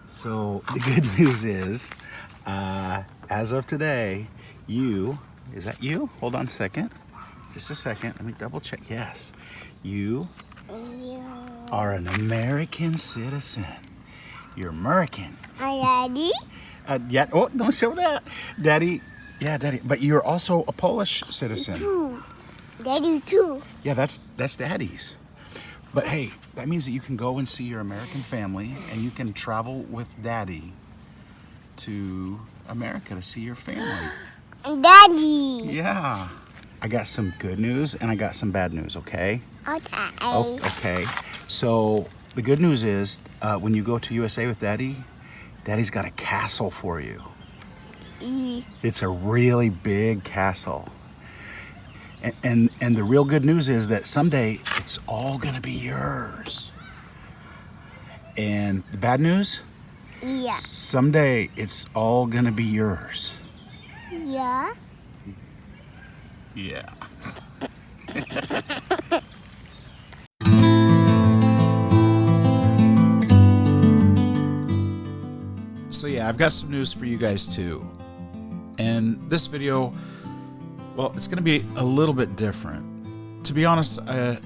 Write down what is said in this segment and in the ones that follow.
So the good news is, as of today, is that you? Hold on a second. Just a second. Let me double check. Yes. You are an American citizen. You're American. Daddy? Yeah. Oh, don't show that. Daddy. Yeah, Daddy. But you're also a Polish citizen. Too. Daddy too. Yeah, that's Daddy's. But hey, that means that you can go and see your American family and you can travel with Daddy to America to see your family. Daddy. Yeah. I got some good news and I got some bad news, okay? Okay. Oh, okay. So the good news is when you go to USA with Daddy, Daddy's got a castle for you. It's a really big castle. And the real good news is that someday it's all gonna be yours. And the bad news? Yeah. Someday it's all gonna be yours. Yeah. Yeah. So yeah, I've got some news for you guys too. And this video, well, it's going to be a little bit different. To be honest, I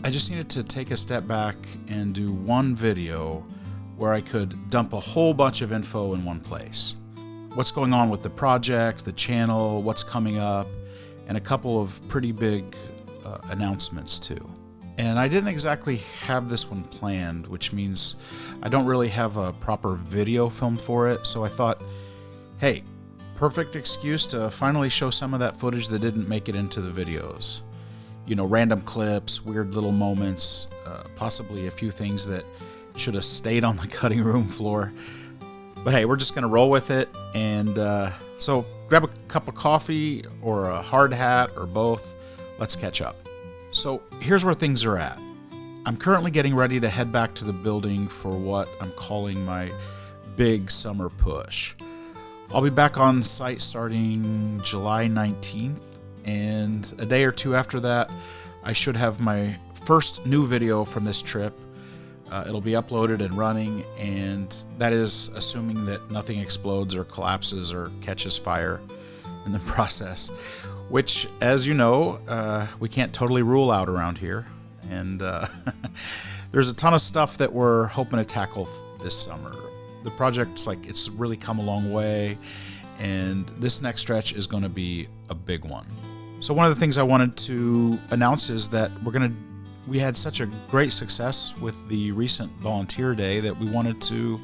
just needed to take a step back and do one video where I could dump a whole bunch of info in one place. What's going on with the project, the channel, what's coming up, and a couple of pretty big announcements too. And I didn't exactly have this one planned, which means I don't really have a proper video filmed for it. So I thought, hey, perfect excuse to finally show some of that footage that didn't make it into the videos. You know, random clips, weird little moments, possibly a few things that should have stayed on the cutting room floor. But hey, we're just going to roll with it. And so grab a cup of coffee or a hard hat or both. Let's catch up. So here's where things are at. I'm currently getting ready to head back to the building for what I'm calling my big summer push. I'll be back on site starting July 19th, and a day or two after that, I should have my first new video from this trip. It'll be uploaded and running, and that is assuming that nothing explodes or collapses or catches fire in the process, which, as you know, we can't totally rule out around here. And there's a ton of stuff that we're hoping to tackle this summer. The project's it's really come a long way, and this next stretch is going to be a big one. So one of the things I wanted to announce is that we had such a great success with the recent volunteer day that we wanted to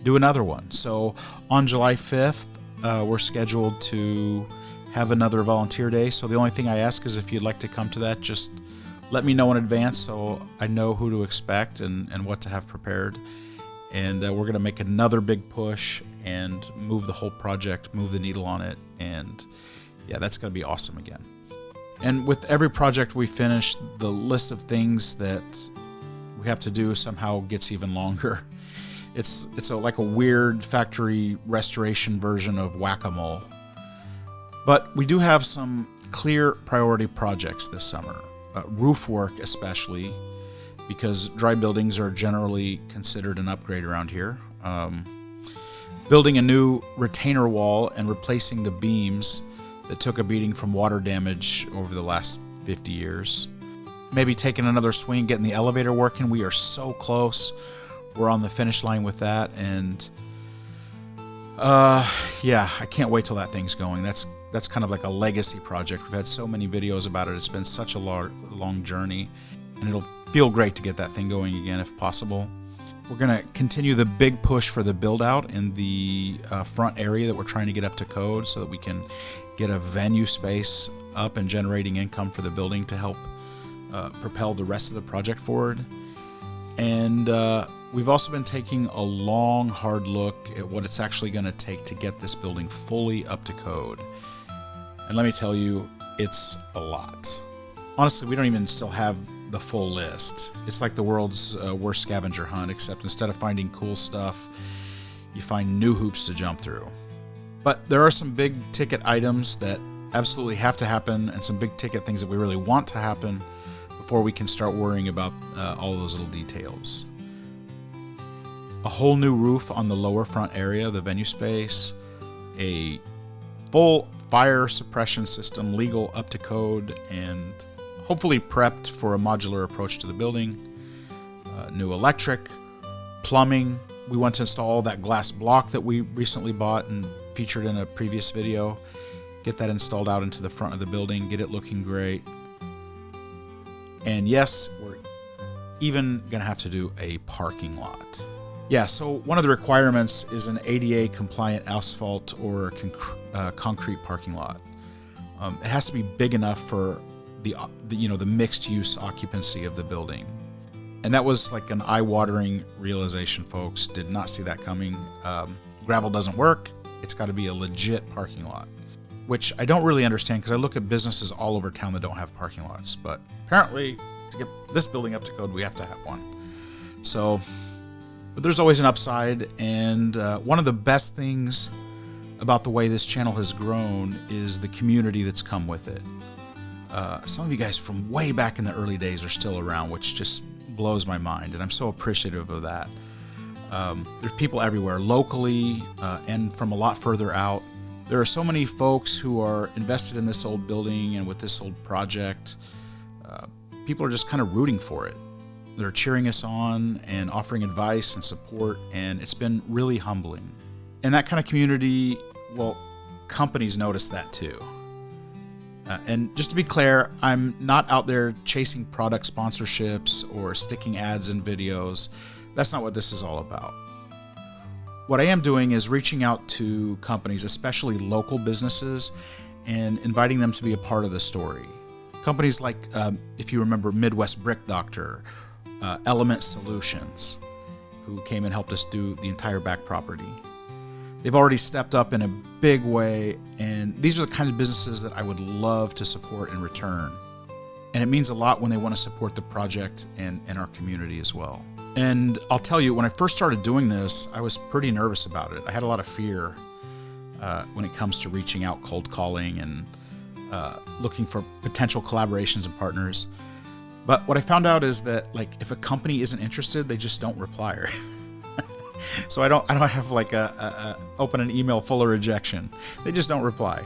do another one. So on July 5th, we're scheduled to have another volunteer day. So the only thing I ask is if you'd like to come to that, just let me know in advance so I know who to expect and what to have prepared. And we're going to make another big push and move the whole project, move the needle on it. And yeah, that's going to be awesome again. And with every project we finish, the list of things that we have to do somehow gets even longer. It's like a weird factory restoration version of whack-a-mole. But we do have some clear priority projects this summer. Roof work especially, because dry buildings are generally considered an upgrade around here. Building a new retainer wall and replacing the beams that took a beating from water damage over the last 50 years. Maybe taking another swing, getting the elevator working. We are so close. We're on the finish line with that. And yeah, I can't wait till that thing's going. That's kind of like a legacy project. We've had so many videos about it. It's been such a long journey, and it'll feel great to get that thing going again if possible. We're going to continue the big push for the build out in the front area that we're trying to get up to code so that we can get a venue space up and generating income for the building to help propel the rest of the project forward. And we've also been taking a long, hard look at what it's actually going to take to get this building fully up to code. And let me tell you, it's a lot. Honestly, we don't even still have the full list. It's like the world's worst scavenger hunt, except instead of finding cool stuff, you find new hoops to jump through. But there are some big ticket items that absolutely have to happen, and some big ticket things that we really want to happen before we can start worrying about all those little details. a whole new roof on the lower front area of the venue space, a full fire suppression system, legal up to code, and hopefully prepped for a modular approach to the building, new electric, plumbing. We want to install that glass block that we recently bought and featured in a previous video. Get that installed out into the front of the building, get it looking great. And yes, we're even gonna have to do a parking lot. Yeah, so one of the requirements is an ADA compliant asphalt or concrete parking lot. It has to be big enough for the mixed use occupancy of the building. And that was like an eye-watering realization, folks. Did not see that coming. Gravel doesn't work. It's got to be a legit parking lot, which I don't really understand because I look at businesses all over town that don't have parking lots. But apparently, to get this building up to code, we have to have one. So, but there's always an upside. And one of the best things about the way this channel has grown is the community that's come with it. Some of you guys from way back in the early days are still around, which just blows my mind, and I'm so appreciative of that. There's people everywhere, locally and from a lot further out. There are so many folks who are invested in this old building and with this old project. People are just kind of rooting for it. They're cheering us on and offering advice and support, and it's been really humbling. And that kind of community, well, companies notice that too. And just to be clear, I'm not out there chasing product sponsorships or sticking ads in videos. That's not what this is all about. What I am doing is reaching out to companies, especially local businesses, and inviting them to be a part of the story. Companies like, if you remember, Midwest Brick Doctor, Element Solutions, who came and helped us do the entire back property. They've already stepped up in a big way, and these are the kind of businesses that I would love to support in return. And it means a lot when they want to support the project and our community as well. And I'll tell you, when I first started doing this, I was pretty nervous about it. I had a lot of fear when it comes to reaching out, cold calling, and looking for potential collaborations and partners. But what I found out is that, like, if a company isn't interested, they just don't reply. So I don't have like open an email full of rejection. They just don't reply.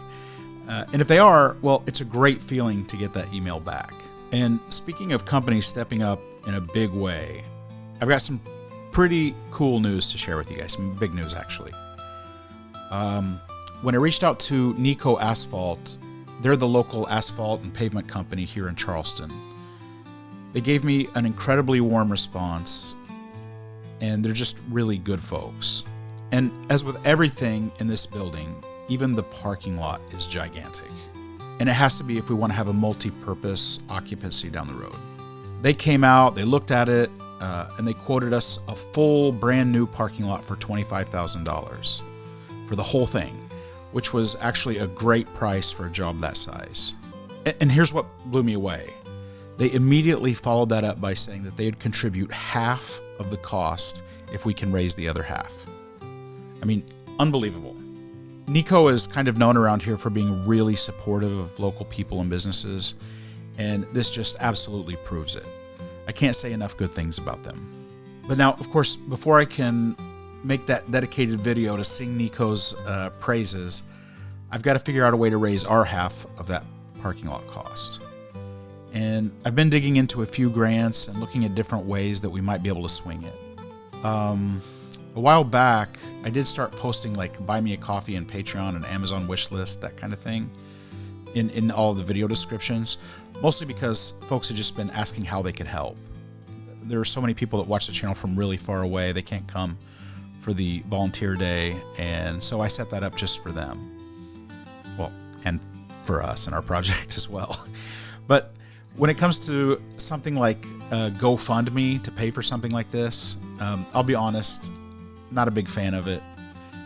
And if they are, well, it's a great feeling to get that email back. And speaking of companies stepping up in a big way, I've got some pretty cool news to share with you guys. Some big news, actually. When I reached out to Ne-Co Asphalt, they're the local asphalt and pavement company here in Charleston. They gave me an incredibly warm response, and they're just really good folks. And as with everything in this building, even the parking lot is gigantic. And it has to be if we want to have a multi-purpose occupancy down the road. They came out, they looked at it, and they quoted us a full brand new parking lot for $25,000 for the whole thing, which was actually a great price for a job that size. And here's what blew me away. They immediately followed that up by saying that they'd contribute half of the cost if we can raise the other half. I mean, unbelievable. Ne-Co is kind of known around here for being really supportive of local people and businesses, and this just absolutely proves it. I can't say enough good things about them. But now, of course, before I can make that dedicated video to sing Ne-Co's praises, I've got to figure out a way to raise our half of that parking lot cost. And I've been digging into a few grants and looking at different ways that we might be able to swing it. A while back, I did start posting like buy me a coffee and Patreon and Amazon wishlist, that kind of thing, in all the video descriptions, mostly because folks had just been asking how they could help. There are so many people that watch the channel from really far away. They can't come for the volunteer day, and so I set that up just for them. Well, and for us and our project as well. But when it comes to something like GoFundMe to pay for something like this, I'll be honest, not a big fan of it.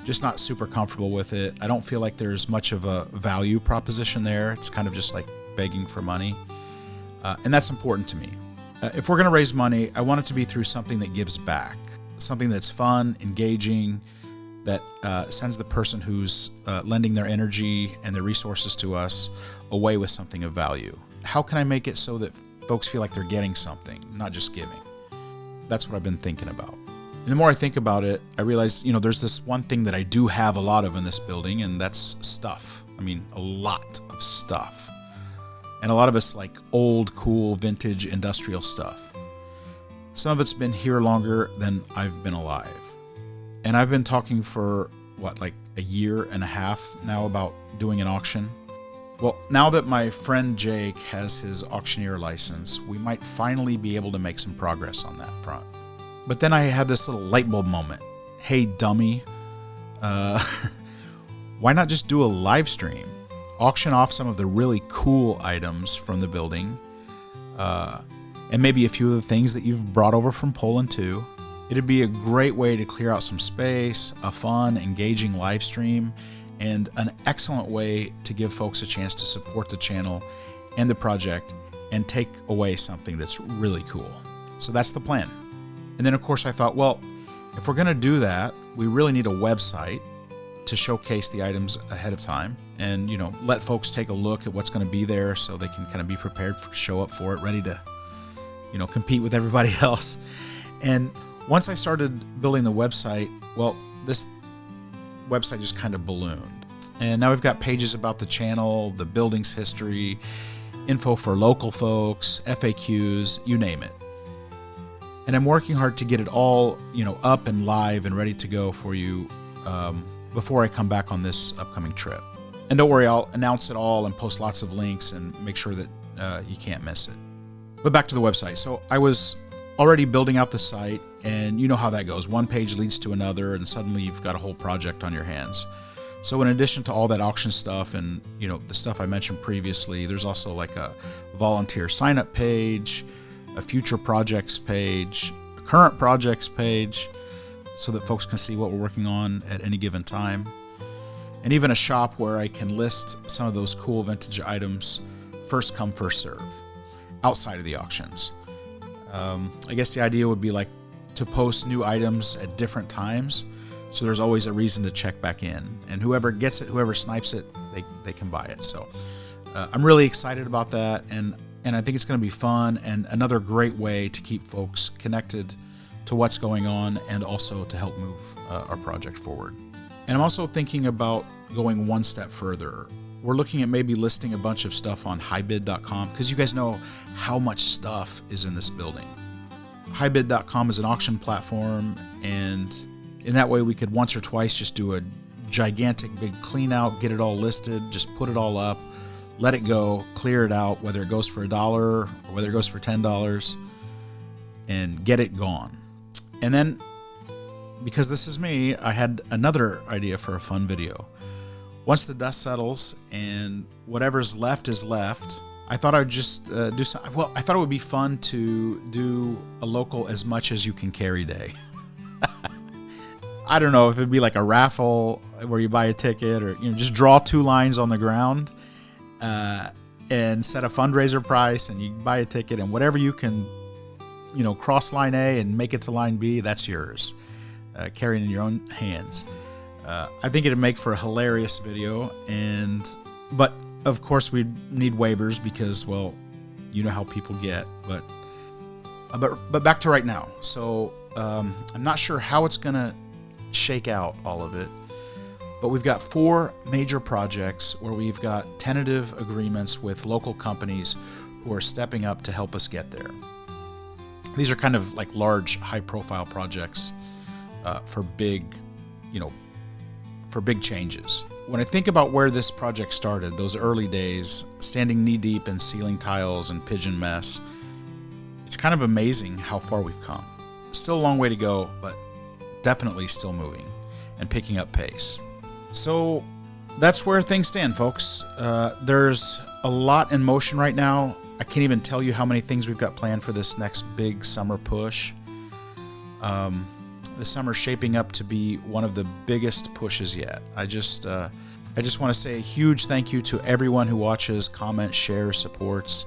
Just not super comfortable with it. I don't feel like there's much of a value proposition there. It's kind of just like begging for money. And that's important to me. If we're going to raise money, I want it to be through something that gives back. Something that's fun, engaging, that sends the person who's lending their energy and their resources to us away with something of value. How can I make it so that folks feel like they're getting something, not just giving? That's what I've been thinking about. And the more I think about it, I realize, there's this one thing that I do have a lot of in this building, and that's stuff. I mean, a lot of stuff. And a lot of it's like old, cool, vintage industrial stuff. Some of it's been here longer than I've been alive. And I've been talking for, like a year and a half now about doing an auction. Well, now that my friend Jake has his auctioneer license, we might finally be able to make some progress on that front. But then I had this little light bulb moment. Hey, dummy, why not just do a live stream? Auction off some of the really cool items from the building, and maybe a few of the things that you've brought over from Poland too. It'd be a great way to clear out some space, a fun, engaging live stream, and an excellent way to give folks a chance to support the channel and the project and take away something that's really cool. So that's the plan. And then, of course, I thought, well, if we're going to do that, we really need a website to showcase the items ahead of time and, let folks take a look at what's going to be there so they can kind of be prepared to show up for it, ready to, compete with everybody else. And once I started building the website, well, this website just kind of ballooned. And now we've got pages about the channel, the building's history, info for local folks, FAQs, you name it. And I'm working hard to get it all, up and live and ready to go for you before I come back on this upcoming trip. And don't worry, I'll announce it all and post lots of links and make sure that you can't miss it. But back to the website. So I was already building out the site, and you know how that goes. One page leads to another, and suddenly you've got a whole project on your hands. So in addition to all that auction stuff and, the stuff I mentioned previously, there's also like a volunteer sign-up page, a future projects page, a current projects page, so that folks can see what we're working on at any given time, and even a shop where I can list some of those cool vintage items first come, first serve, outside of the auctions. I guess the idea would be like to post new items at different times, so there's always a reason to check back in, and whoever gets it, whoever snipes it, they can buy it. So I'm really excited about that, and I think it's going to be fun and another great way to keep folks connected to what's going on and also to help move our project forward. And I'm also thinking about going one step further. We're looking at maybe listing a bunch of stuff on highbid.com because you guys know how much stuff is in this building. Highbid.com is an auction platform, and in that way we could once or twice just do a gigantic big clean out, get it all listed, just put it all up, let it go, clear it out, whether it goes for $1 or whether it goes for $10, and get it gone. And then, because this is me, I had another idea for a fun video. Once the dust settles and whatever's left is left, I thought I'd just do some. Well, I thought it would be fun to do a local as much as you can carry day. I don't know if it'd be like a raffle where you buy a ticket, or just draw 2 lines on the ground and set a fundraiser price, and you buy a ticket, and whatever you can, cross line A and make it to line B, that's yours. Carry it in your own hands. I think it'd make for a hilarious video, but of course we'd need waivers because, well, you know how people get. But back to right now. So I'm not sure how it's gonna shake out, all of it, but we've got 4 major projects where we've got tentative agreements with local companies who are stepping up to help us get there. These are kind of like large, high-profile projects for big changes. When I think about where this project started, those early days, standing knee-deep in ceiling tiles and pigeon mess, it's kind of amazing how far we've come. Still a long way to go, but definitely still moving and picking up pace. So that's where things stand, folks. There's a lot in motion right now. I can't even tell you how many things we've got planned for this next big summer push. The summer's shaping up to be one of the biggest pushes yet. I just want to say a huge thank you to everyone who watches, comments, shares, supports,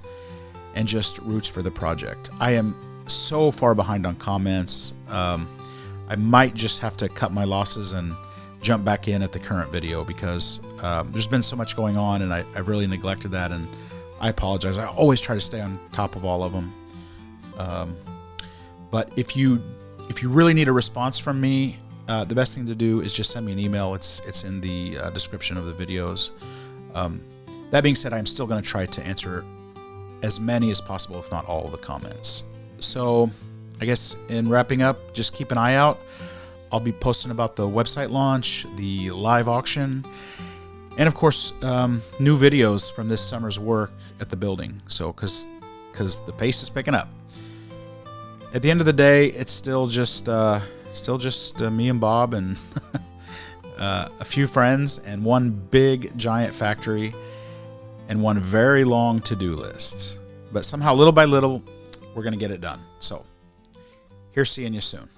and just roots for the project. I am so far behind on comments. I might just have to cut my losses and jump back in at the current video because there's been so much going on, and I really neglected that, and I apologize. I always try to stay on top of all of them. But if you If you really need a response from me, the best thing to do is just send me an email. It's in the description of the videos. That being said, I'm still going to try to answer as many as possible, if not all of the comments. So I guess in wrapping up, just keep an eye out. I'll be posting about the website launch, the live auction, and of course, new videos from this summer's work at the building. So, because the pace is picking up. At the end of the day, it's still just me and Bob and a few friends and one big giant factory and one very long to-do list. But somehow, little by little, we're going to get it done. So, here's seeing you soon.